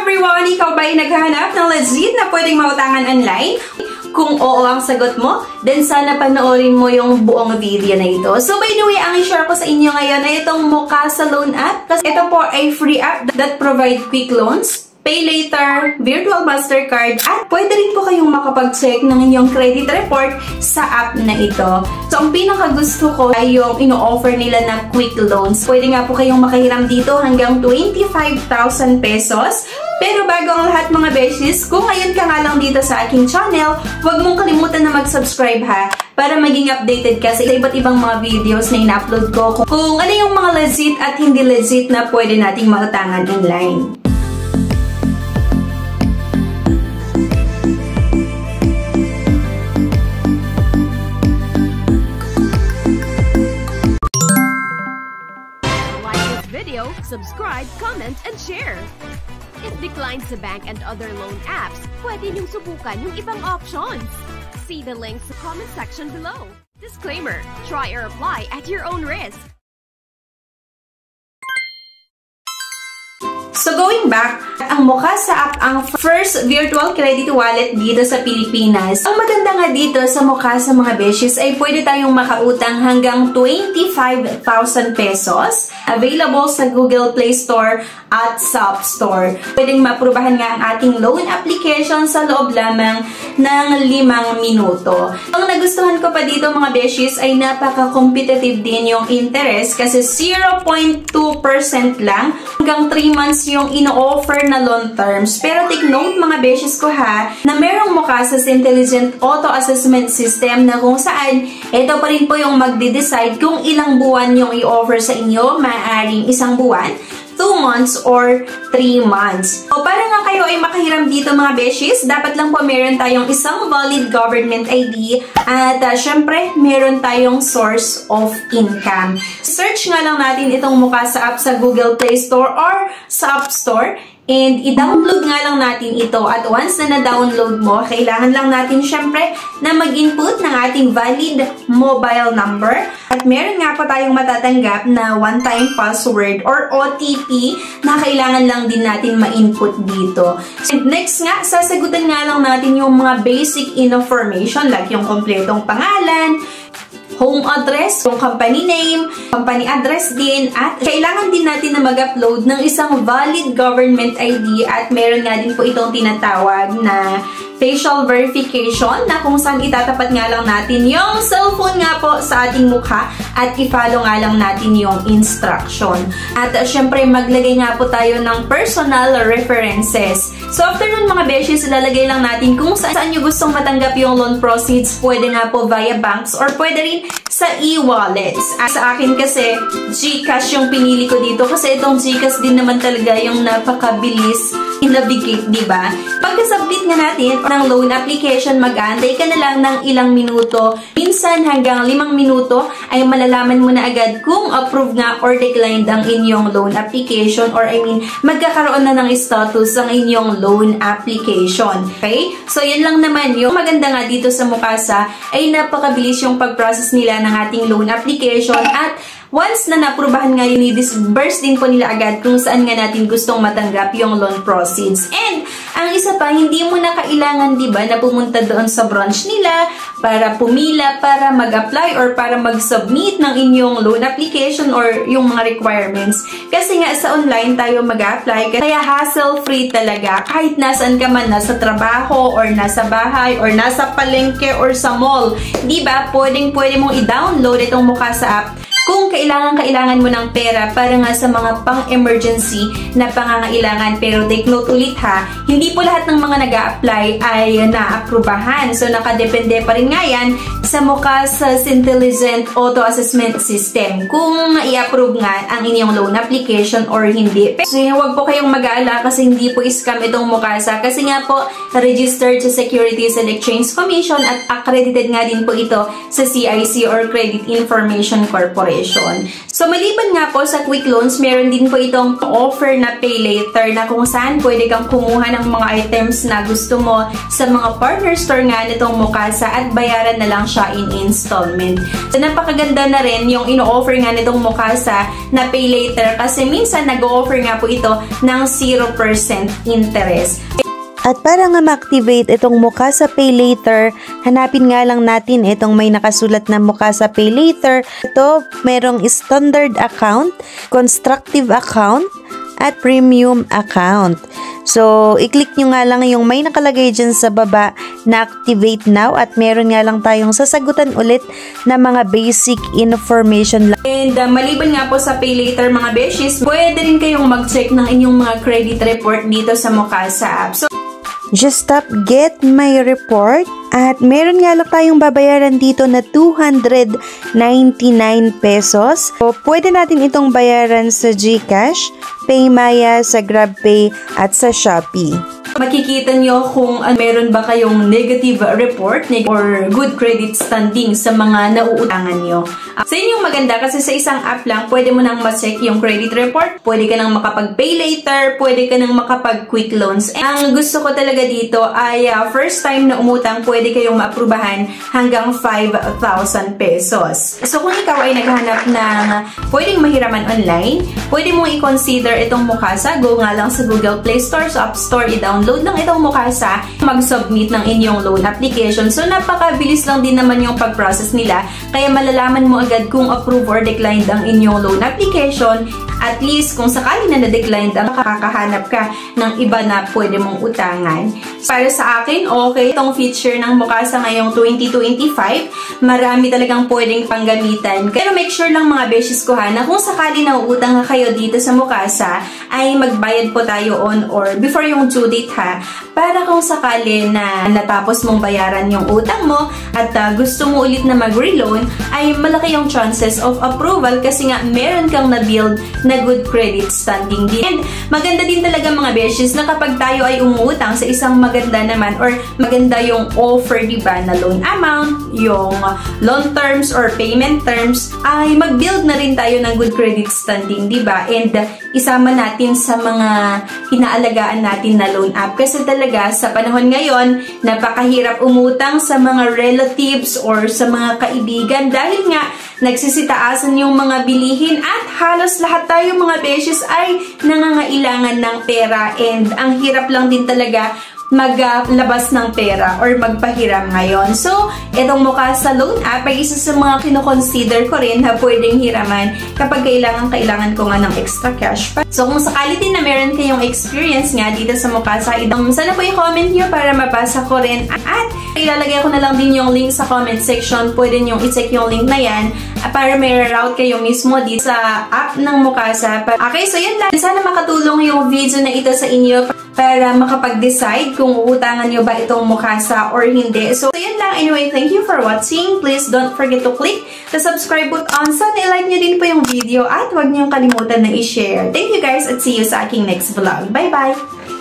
everyone! Ikaw ba ay naghahanap ng legit na pwedeng mautangan online? Kung oo ang sagot mo, then sana panoorin mo yung buong video na ito. So by the way, ang i-share ko sa inyo ngayon ay itong Mukasa Loan app. Kasi ito po ay free app that provide quick loans, pay later, virtual MasterCard, at pwede rin po kayong makapag-check ng inyong credit report sa app na ito. So, ang pinakagusto ko ay yung ino-offer nila na quick loans. Pwede nga po kayong makahiram dito hanggang 25,000 pesos. Pero bago ang lahat mga besties, kung ngayon ka nga lang dito sa aking channel, huwag mong kalimutan na mag-subscribe ha, para maging updated ka sa iba't ibang mga videos na ina-upload ko. Kung ano yung mga legit at hindi legit na pwede nating mautangan online. Subscribe, comment, and share. If declined sa bank and other loan apps, pwede niyong subukan yung ibang options. See the links sa comment section below. Disclaimer, try or apply at your own risk. So going back, ang Mukasa app ang first virtual credit wallet dito sa Pilipinas. Ang maganda nga dito sa Mukasa mga beshes ay pwede tayong makautang hanggang 25,000 pesos. Available sa Google Play Store at sa App Store. Pwedeng maprubahan nga ang ating loan application sa loob lamang ng 5 minuto. Ang nagustuhan ko pa dito mga beshes ay napaka-competitive din yung interest kasi 0.2% lang hanggang 3 months yung ino-offer na loan terms. Pero take note mga beshes ko ha, na merong Mukasa's Intelligent Auto Assessment System na kung saan ito pa rin po yung magde-decide kung ilang buwan yung i-offer sa inyo, maaaring 1 buwan, 2 months, or 3 months. So, para nga kayo ay makahiram dito mga beshies, dapat lang po meron tayong isang valid government ID at syempre, meron tayong source of income. Search nga lang natin itong Mukasa app sa Google Play Store or sa App Store. And i-download nga lang natin ito at once na na-download mo, kailangan lang natin syempre na mag-input ng ating valid mobile number. At meron nga po tayong matatanggap na one-time password or OTP na kailangan lang din natin ma-input dito. And next nga, sasagutan nga lang natin yung mga basic information like yung kompletong pangalan, home address, yung company name, company address din, at kailangan din natin na mag-upload ng isang valid government ID at meron nga din po itong tinatawag na facial verification na kung saan itatapat nga lang natin yung cellphone nga po sa ating mukha at i-follow nga lang natin yung instruction. At syempre maglagay nga po tayo ng personal references. So after nun mga beshes, ilalagay lang natin kung saan nyo gustong matanggap yung loan proceeds. Pwede nga po via banks or pwede rin sa e-wallets. Sa akin kasi, GCash yung pinili ko dito kasi itong GCash din naman talaga yung napakabilis i-navigate, diba? Pagka-submit nga natin ng loan application, mag-aantay ka na lang ng ilang minuto. Minsan hanggang 5 minuto ay malalaman mo na agad kung approve nga or declined ang inyong loan application or magkakaroon na ng status ang inyong loan application. Okay? So, yan lang naman. Yung maganda nga dito sa Mukasa ay napakabilis yung pag-process nila ng ating loan application at once na naprubahan nga yun, i-disburse din po nila agad kung saan nga natin gustong matanggap yung loan proceeds. And, ang isa pa, hindi mo na kailangan, diba, na pumunta doon sa branch nila para pumila, para mag-apply, or para mag-submit ng inyong loan application or yung mga requirements. Kasi nga, sa online tayo mag-apply, kaya hassle-free talaga. Kahit nasan ka man, nasa trabaho, or nasa bahay, or nasa palengke, or sa mall. Diba, pwedeng-pwede mong i-download itong Mukasa app kung kailangan mo ng pera para nga sa mga pang-emergency na pangangailangan. Pero take note ulit ha, hindi po lahat ng mga nag-a-apply ay na-aprubahan. So, nakadepende pa rin nga yan sa Mukasa's Intelligent Auto Assessment System kung i-approve nga ang inyong loan application or hindi. So, huwag po kayong mag-aala kasi hindi po scam itong Mukasa kasi nga po registered sa Securities and Exchange Commission at accredited nga din po ito sa CIC or Credit Information Corporation. application. So, maliban nga po sa quick loans, meron din po itong offer na pay later na kung saan pwede kang kumuha ng mga items na gusto mo sa mga partner store nga nitong Mukasa at bayaran na lang siya in installment. So, napakaganda na rin yung ino-offer nga nitong Mukasa na pay later kasi minsan nag-o-offer nga po ito ng 0% interest. At para nga ma-activate itong Mukasa Pay Later, hanapin nga lang natin itong may nakasulat na Mukasa Pay Later. Ito, merong standard account, constructive account, at premium account. So, i-click nyo nga lang yung may nakalagay dyan sa baba na activate now at meron nga lang tayong sasagutan ulit na mga basic information lang. And maliban nga po sa pay later mga beshies, pwede rin kayong mag-check ng inyong mga credit report dito sa Mukasa app. So, just tap get my report at meron nga lang tayong babayaran dito na 299 pesos. So, pwede natin itong bayaran sa GCash, PayMaya, sa GrabPay at sa Shopee. Makikita nyo kung meron ba kayong negative report or good credit standing sa mga nauutangan nyo. Sa inyong maganda kasi sa isang app lang, pwede mo nang ma-check yung credit report, pwede ka nang makapag-pay later, pwede ka nang makapag-quick loans. Ang gusto ko talaga dito ay first time na umutang, pwede kayong maaprubahan hanggang 5,000 pesos. So kung ikaw ay naghahanap ng pwedeng mahiraman online, pwede mong i-consider itong Mukasa. Go nga lang sa Google Play Store, sa App Store, i-download lang itong Mukasa, mag-submit ng inyong loan application. So napakabilis lang din naman yung pag-process nila, kaya malalaman mo agad kung approve or declined ang inyong loan application. At least, kung sakali na na-declined, makakahanap ka ng iba na pwede mong utangan. Para sa akin, okay itong feature ng Mukasa ngayong 2025. Marami talagang pwedeng panggamitan. Pero make sure lang mga beshes ko ha, na kung sakali na uutang kayo dito sa Mukasa, ay magbayad po tayo on or before yung due date ha. Para kung sakali na natapos mong bayaran yung utang mo at gusto mo ulit na mag-reloan, ay malaki yung chances of approval kasi nga meron kang na-build na good credit standing din. And maganda din talaga mga beshes na kapag tayo ay umuutang sa isang maganda naman or maganda yung offer, diba, na loan amount, yung loan terms or payment terms, ay mag-build na rin tayo ng good credit standing, diba? And isama natin sa mga inaalagaan natin na loan app kasi talaga sa panahon ngayon, napakahirap umutang sa mga relatives or sa mga kaibigan dahil nga nagsisitaasan yung mga bilihin at halos lahat tayo mga beshes ay nangangailangan ng pera and ang hirap lang din talaga maglabas ng pera or magpahiram ngayon. So, itong Mukasa Loan App ay isa sa mga kinoconsider ko rin na pwedeng hiraman kapag kailangan ko nga ng extra cash. So, kung sakali din na meron kayong experience nga dito sa Mukasa, sana po i-comment nyo para mabasa ko rin. At ilalagay ko na lang din yung link sa comment section. Pwede nyo i-check yung link na yan para may route kayo mismo dito sa app ng Mukasa. Okay, so yun lang. Sana makatulong yung video na ito sa inyo para makapag-decide kung uutangan nyo ba itong Mukasa or hindi. So, yun lang. Anyway, thank you for watching. Please don't forget to click the subscribe button. Sana i-like nyo din po yung video at huwag nyo kalimutan na i-share. Thank you guys at see you sa aking next vlog. Bye-bye!